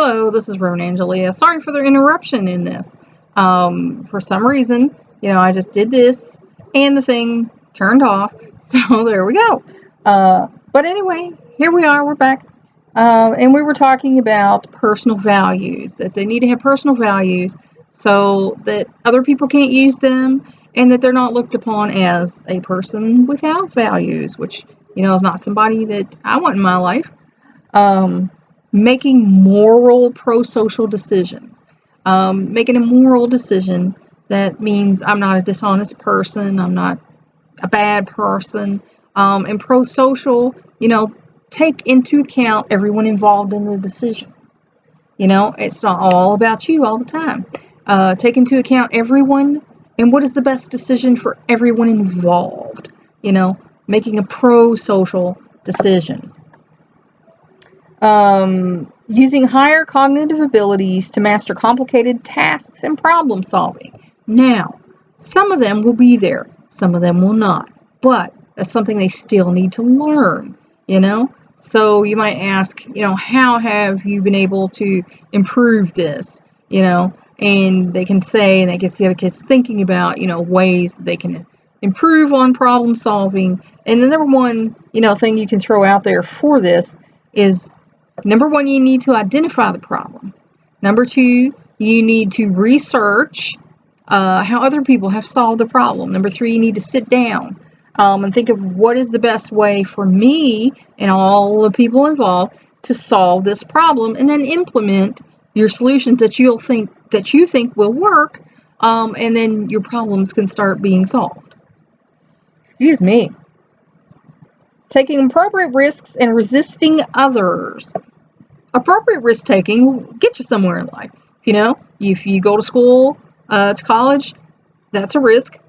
Hello, this is Rowan Angelia. Sorry for the interruption in this. For some reason, I just did this and the thing turned off. So there we go. But anyway, here we are. We're back. And we were talking about personal values, that they need to have personal values so that other people can't use them and that they're not looked upon as a person without values, which, is not somebody that I want in my life. Making moral pro-social decisions. Making a moral decision that means I'm not a dishonest person, I'm not a bad person. And pro-social, take into account everyone involved in the decision. It's not all about you all the time. Take into account everyone and what is the best decision for everyone involved. Making a pro-social decision. Using higher cognitive abilities to master complicated tasks and problem solving. Now, some of them will be there, some of them will not, but that's something they still need to learn, So you might ask, how have you been able to improve this, and they can say, and they can see other kids thinking about, ways that they can improve on problem solving. And the number one, thing you can throw out there for this is, number one, you need to identify the problem. Number two, you need to research how other people have solved the problem. Number three, you need to sit down and think of what is the best way for me and all the people involved to solve this problem, and then implement your solutions that you think will work, and then your problems can start being solved. Excuse me. Taking appropriate risks and resisting others. Appropriate risk taking will get you somewhere in life. If you go to school, to college, that's a risk.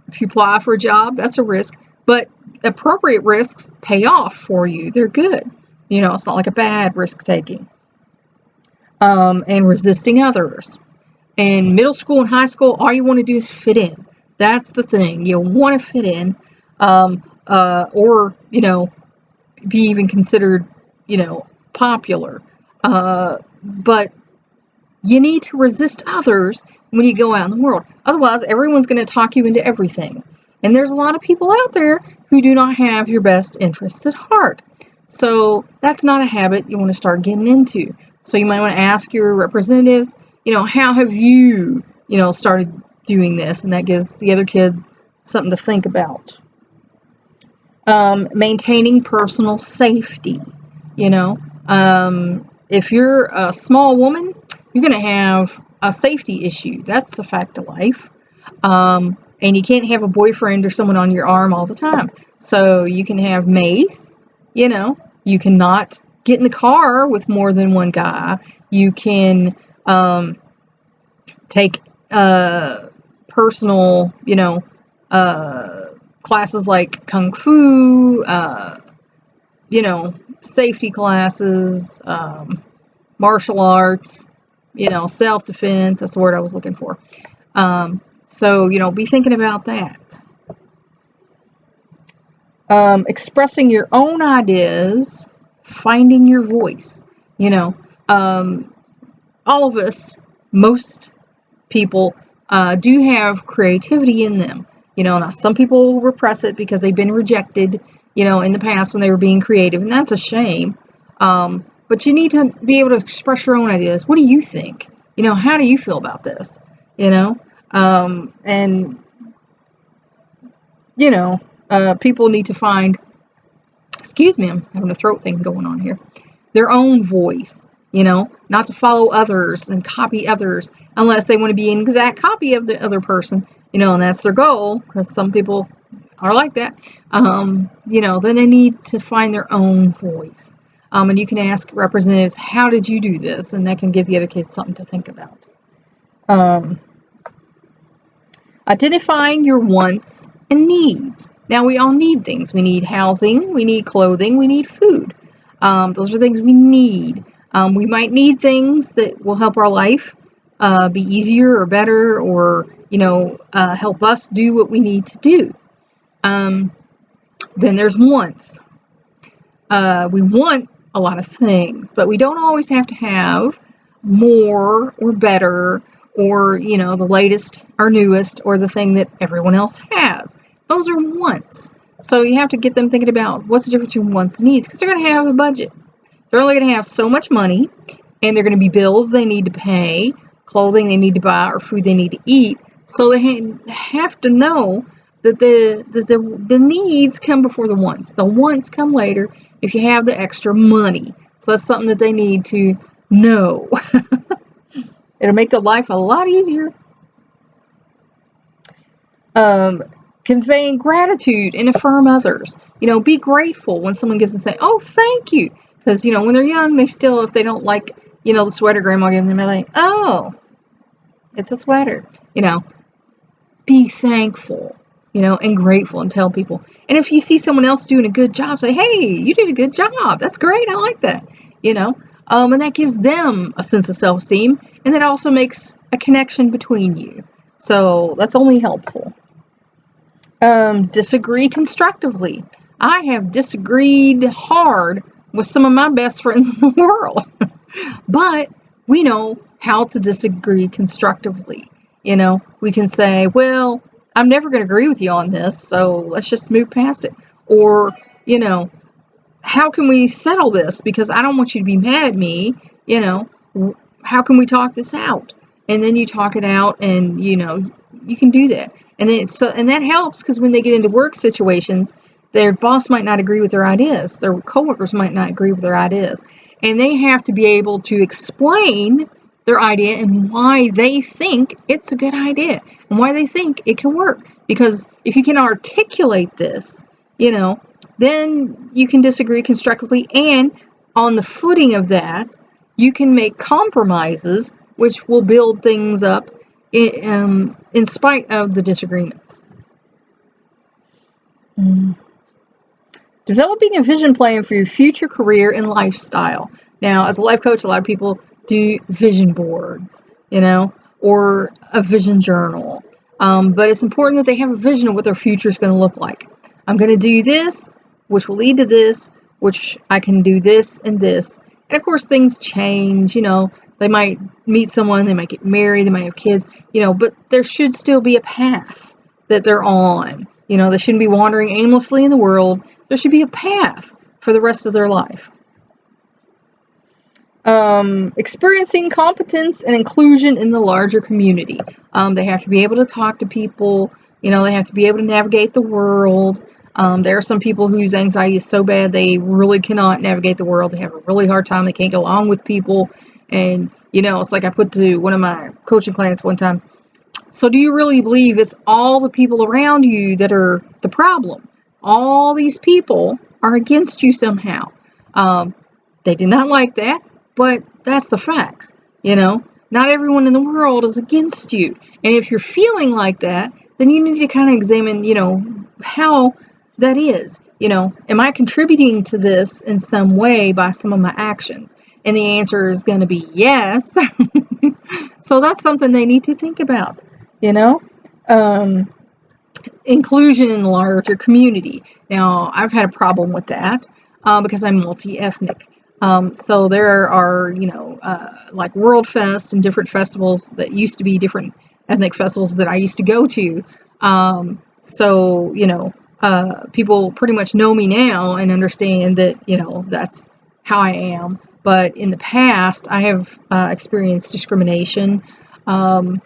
If you apply for a job, that's a risk. But appropriate risks pay off for you. They're good. It's not like a bad risk taking. And resisting others. In middle school and high school, all you want to do is fit in. That's the thing. You want to fit in, or be even considered, popular. But you need to resist others when you go out in the world. Otherwise, everyone's going to talk you into everything. And there's a lot of people out there who do not have your best interests at heart. So that's not a habit you want to start getting into. So you might want to ask your representatives, how have you, started doing this? And that gives the other kids something to think about. Maintaining personal safety. If you're a small woman, you're going to have a safety issue. That's a fact of life. And you can't have a boyfriend or someone on your arm all the time. So you can have mace, you cannot get in the car with more than one guy. You can take personal, classes like Kung Fu, safety classes, martial arts, self-defense. That's the word I was looking for. So, be thinking about that. Expressing your own ideas, finding your voice. All of us, most people, do have creativity in them. Now some people repress it because they've been rejected, in the past when they were being creative, and that's a shame. But you need to be able to express your own ideas. What do you think? How do you feel about this? People need to find, excuse me, I'm having a throat thing going on here, their own voice, not to follow others and copy others unless they want to be an exact copy of the other person, and that's their goal, because some people are like that. Then they need to find their own voice. And you can ask representatives, how did you do this? And that can give the other kids something to think about. Identifying your wants and needs. Now, we all need things. We need housing, we need clothing, we need food. Those are things we need. We might need things that will help our life be easier or better, or, help us do what we need to do. Then there's wants. We want a lot of things, but we don't always have to have more or better or, the latest or newest or the thing that everyone else has. Those are wants. So you have to get them thinking about what's the difference between wants and needs, because they're going to have a budget. They're only going to have so much money, and they're going to be bills they need to pay, clothing they need to buy, or food they need to eat. So they have to know that the needs come before the wants. The wants come later if you have the extra money. So that's something that they need to know. It'll make their life a lot easier. Conveying gratitude and affirm others. Be grateful when someone gives and say, oh, thank you. Because, when they're young, they still, if they don't like, the sweater grandma gave them, they're like, oh, it's a sweater. Be thankful, and grateful, and tell people. And if you see someone else doing a good job, say, hey, you did a good job. That's great. I like that. And that gives them a sense of self-esteem. And that also makes a connection between you. So that's only helpful. Disagree constructively. I have disagreed hard with some of my best friends in the world. But we know how to disagree constructively. We can say, well, I'm never going to agree with you on this, so let's just move past it. Or, how can we settle this? Because I don't want you to be mad at me. How can we talk this out? And then you talk it out, and, you can do that. And that helps, because when they get into work situations, their boss might not agree with their ideas. Their coworkers might not agree with their ideas. And they have to be able to explain their idea and why they think it's a good idea and why they think it can work. Because if you can articulate this, then you can disagree constructively. And on the footing of that, you can make compromises, which will build things up in spite of the disagreement. Developing a vision plan for your future career and lifestyle. Now, as a life coach, a lot of people do vision boards, or a vision journal. But it's important that they have a vision of what their future is going to look like. I'm going to do this, which will lead to this, which I can do this and this. And of course, things change, They might meet someone, they might get married, they might have kids, but there should still be a path that they're on. They shouldn't be wandering aimlessly in the world. There should be a path for the rest of their life. Experiencing competence and inclusion in the larger community. They have to be able to talk to people. They have to be able to navigate the world. There are some people whose anxiety is so bad they really cannot navigate the world. They have a really hard time. They can't get along with people. And, it's like I put to one of my coaching clients one time, so do you really believe it's all the people around you that are the problem? All these people are against you somehow. They did not like that, but that's the facts. Not everyone in the world is against you. And if you're feeling like that, then you need to kind of examine, how that is. Am I contributing to this in some way by some of my actions? And the answer is going to be yes. So that's something they need to think about. Inclusion in the larger community. Now, I've had a problem with that because I'm multi-ethnic. So there are, like World Fest and different festivals that used to be different ethnic festivals that I used to go to. People pretty much know me now and understand that, that's how I am. But in the past, I have experienced discrimination. And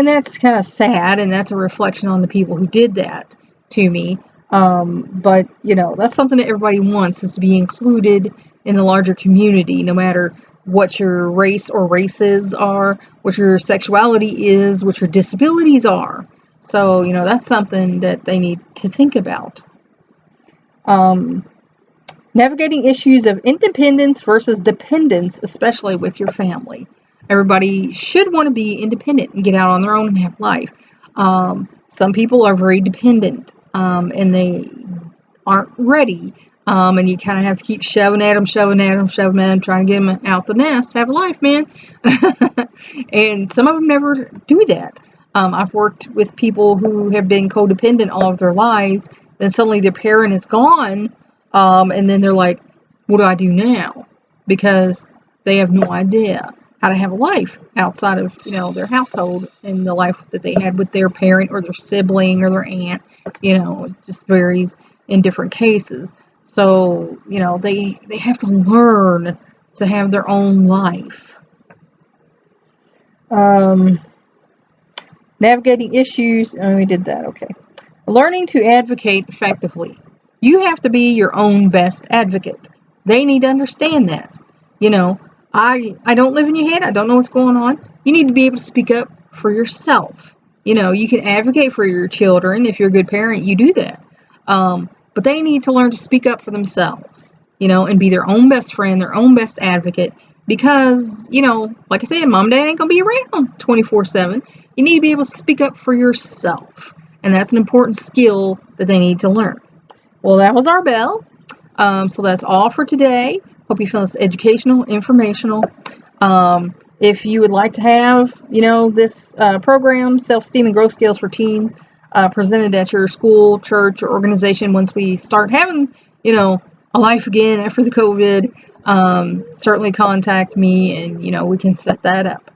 that's kind of sad, and that's a reflection on the people who did that to me. But, that's something that everybody wants, is to be included in the larger community, no matter what your race or races are, what your sexuality is, what your disabilities are. So, that's something that they need to think about. Navigating issues of independence versus dependence, especially with your family. Everybody should want to be independent and get out on their own and have life. Some people are very dependent, and they aren't ready. And you kind of have to keep shoving at them, trying to get them out the nest, have a life, man. And some of them never do that. I've worked with people who have been codependent all of their lives, then suddenly their parent is gone, and then they're like, what do I do now? Because they have no idea. how to have a life outside of, their household and the life that they had with their parent or their sibling or their aunt. It just varies in different cases. So, they have to learn to have their own life. Navigating issues, we did that, okay. Learning to advocate effectively. You have to be your own best advocate. They need to understand that. I don't live in your head. I don't know what's going on. You need to be able to speak up for yourself. You can advocate for your children. If you're a good parent, you do that. But they need to learn to speak up for themselves, and be their own best friend, their own best advocate. Because, like I said, mom and dad ain't going to be around 24/7. You need to be able to speak up for yourself. And that's an important skill that they need to learn. Well, that was our bell. So that's all for today. Hope you found this educational, informational. If you would like to have, this program, Self-Esteem and Growth Skills for Teens, presented at your school, church, or organization once we start having, a life again after the COVID, certainly contact me and, we can set that up.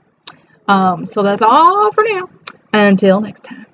So that's all for now. Until next time.